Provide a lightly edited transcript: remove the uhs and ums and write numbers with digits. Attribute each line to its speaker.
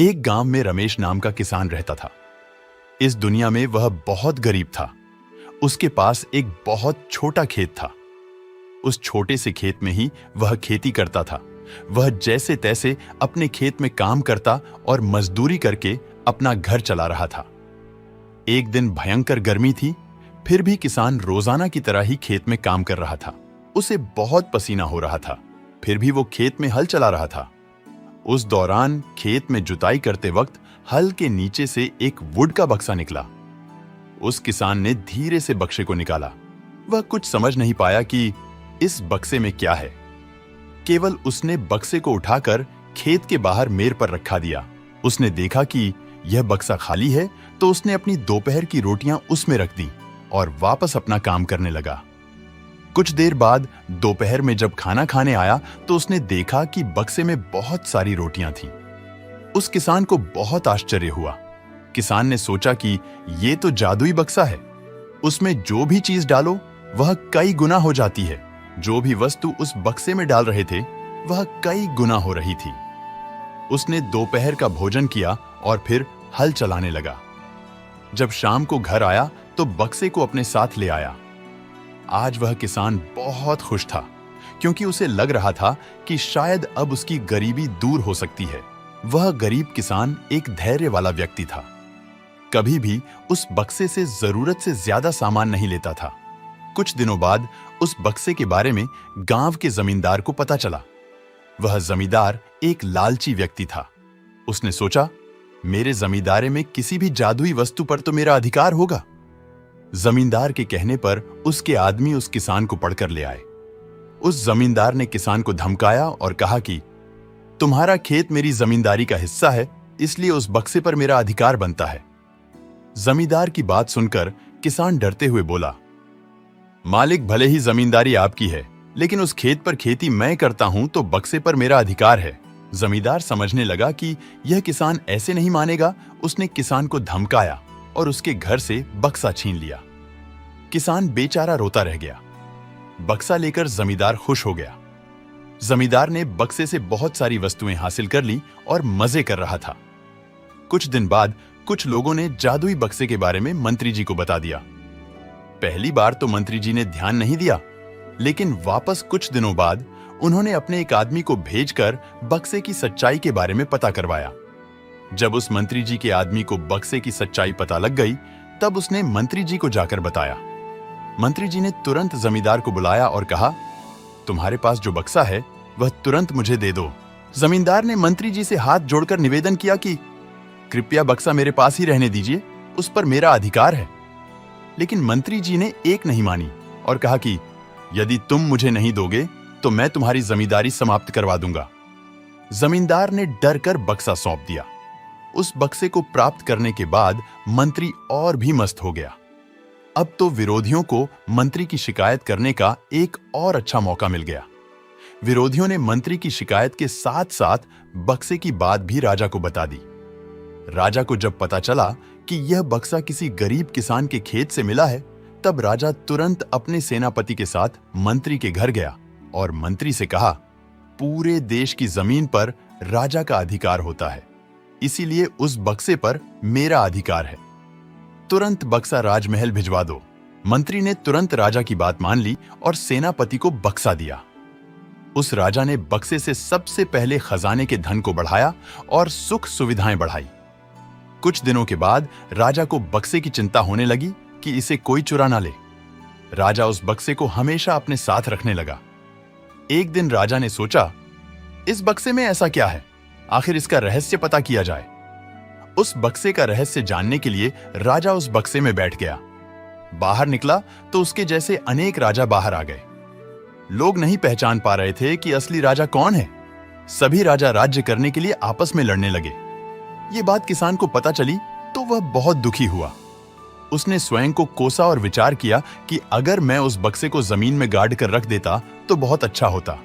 Speaker 1: एक गांव में रमेश नाम का किसान रहता था। इस दुनिया में वह बहुत गरीब था। उसके पास एक बहुत छोटा खेत था। उस छोटे से खेत में ही वह खेती करता था। वह जैसे तैसे अपने खेत में काम करता और मजदूरी करके अपना घर चला रहा था। एक दिन भयंकर गर्मी थी, फिर भी किसान रोजाना की तरह ही खेत में काम कर रहा था। उसे बहुत पसीना हो रहा था, फिर भी वो खेत में हल चला रहा था। उस दौरान खेत में जुताई करते वक्त हल के नीचे से एक वुड का बक्सा निकला। उस किसान ने धीरे से बक्से को निकाला। वह कुछ समझ नहीं पाया कि इस बक्से में क्या है। केवल उसने बक्से को उठाकर खेत के बाहर मेड़ पर रखा दिया। उसने देखा कि यह बक्सा खाली है, तो उसने अपनी दोपहर की रोटियां उसमें रख दी और वापस अपना काम करने लगा। कुछ देर बाद दोपहर में जब खाना खाने आया तो उसने देखा कि बक्से में बहुत सारी रोटियां थीं। उस किसान को बहुत आश्चर्य हुआ। किसान ने सोचा कि ये तो जादुई बक्सा है। उसमें जो भी चीज डालो वह कई गुना हो जाती है। जो भी वस्तु उस बक्से में डाल रहे थे वह कई गुना हो रही थी। उसने दोपहर का भोजन किया और फिर हल चलाने लगा। जब शाम को घर आया तो बक्से को अपने साथ ले आया। आज वह किसान बहुत खुश था, क्योंकि उसे लग रहा था कि शायद अब उसकी गरीबी दूर हो सकती है। वह गरीब किसान एक धैर्य वाला व्यक्ति था। कभी भी उस बक्से से जरूरत से ज्यादा सामान नहीं लेता था। कुछ दिनों बाद उस बक्से के बारे में गांव के जमींदार को पता चला। वह जमींदार एक लालची व्यक्ति था। उसने सोचा, मेरे जमींदारे में किसी भी जादुई वस्तु पर तो मेरा अधिकार होगा। जमींदार के कहने पर उसके आदमी उस किसान को पकड़कर ले आए। उस जमींदार ने किसान को धमकाया और कहा कि तुम्हारा खेत मेरी जमींदारी का हिस्सा है, इसलिए उस बक्से पर मेरा अधिकार बनता है। जमींदार की बात सुनकर किसान डरते हुए बोला, मालिक, भले ही जमींदारी आपकी है, लेकिन उस खेत पर खेती मैं करता हूं तो बक्से पर मेरा अधिकार है। जमींदार समझने लगा कि यह किसान ऐसे नहीं मानेगा। उसने किसान को धमकाया और उसके घर से बक्सा छीन लिया। किसान बेचारा रोता रह गया। बक्सा लेकर जमींदार खुश हो गया। जमींदार ने बक्से से बहुत सारी वस्तुएं हासिल कर ली और मजे कर रहा था। कुछ दिन बाद कुछ लोगों ने जादुई बक्से के बारे में मंत्री जी को बता दिया। पहली बार तो मंत्री जी ने ध्यान नहीं दिया, लेकिन वापस कुछ दिनों बाद उन्होंने अपने एक आदमी को भेजकर बक्से की सच्चाई के बारे में पता करवाया। जब उस मंत्री जी के आदमी को बक्से की सच्चाई पता लग गई, तब उसने मंत्री जी को जाकर बताया। मंत्री जी ने तुरंत जमींदार को बुलाया और कहा, तुम्हारे पास जो बक्सा है वह तुरंत मुझे दे दो। जमींदार ने मंत्री जी से हाथ जोड़कर निवेदन किया कि कृपया बक्सा मेरे पास ही रहने दीजिए, उस पर मेरा अधिकार है। लेकिन मंत्री जी ने एक नहीं मानी और कहा कि यदि तुम मुझे नहीं दोगे तो मैं तुम्हारी जमींदारी समाप्त करवा दूंगा। जमींदार ने डर कर बक्सा सौंप दिया। उस बक्से को प्राप्त करने के बाद मंत्री और भी मस्त हो गया। अब तो विरोधियों को मंत्री की शिकायत करने का एक और अच्छा मौका मिल गया। विरोधियों ने मंत्री की शिकायत के साथ साथ बक्से की बात भी राजा को बता दी। राजा को जब पता चला कि यह बक्सा किसी गरीब किसान के खेत से मिला है, तब राजा तुरंत अपने सेनापति के साथ मंत्री के घर गया और मंत्री से कहा, पूरे देश की जमीन पर राजा का अधिकार होता है, इसीलिए उस बक्से पर मेरा अधिकार है। तुरंत बक्सा राजमहल भिजवा दो। मंत्री ने तुरंत राजा की बात मान ली और सेनापति को बक्सा दिया। उस राजा ने बक्से से सबसे पहले खजाने के धन को बढ़ाया और सुख सुविधाएं बढ़ाई। कुछ दिनों के बाद राजा को बक्से की चिंता होने लगी कि इसे कोई चुरा ना ले। राजा उस बक्से को हमेशा अपने साथ रखने लगा। एक दिन राजा ने सोचा, इस बक्से में ऐसा क्या है, आखिर इसका रहस्य पता किया जाए। उस बक्से का रहस्य जानने के लिए राजा उस बक्से में बैठ गया। बाहर निकला तो उसके जैसे अनेक राजा बाहर आ गए। लोग नहीं पहचान पा रहे थे कि असली राजा कौन है। सभी राजा राज्य करने के लिए आपस में लड़ने लगे। ये बात किसान को पता चली तो वह बहुत दुखी हुआ। उसने स्वयं को कोसा और विचार किया कि अगर मैं उस बक्से को जमीन में गाड़ कर रख देता तो बहुत अच्छा होता।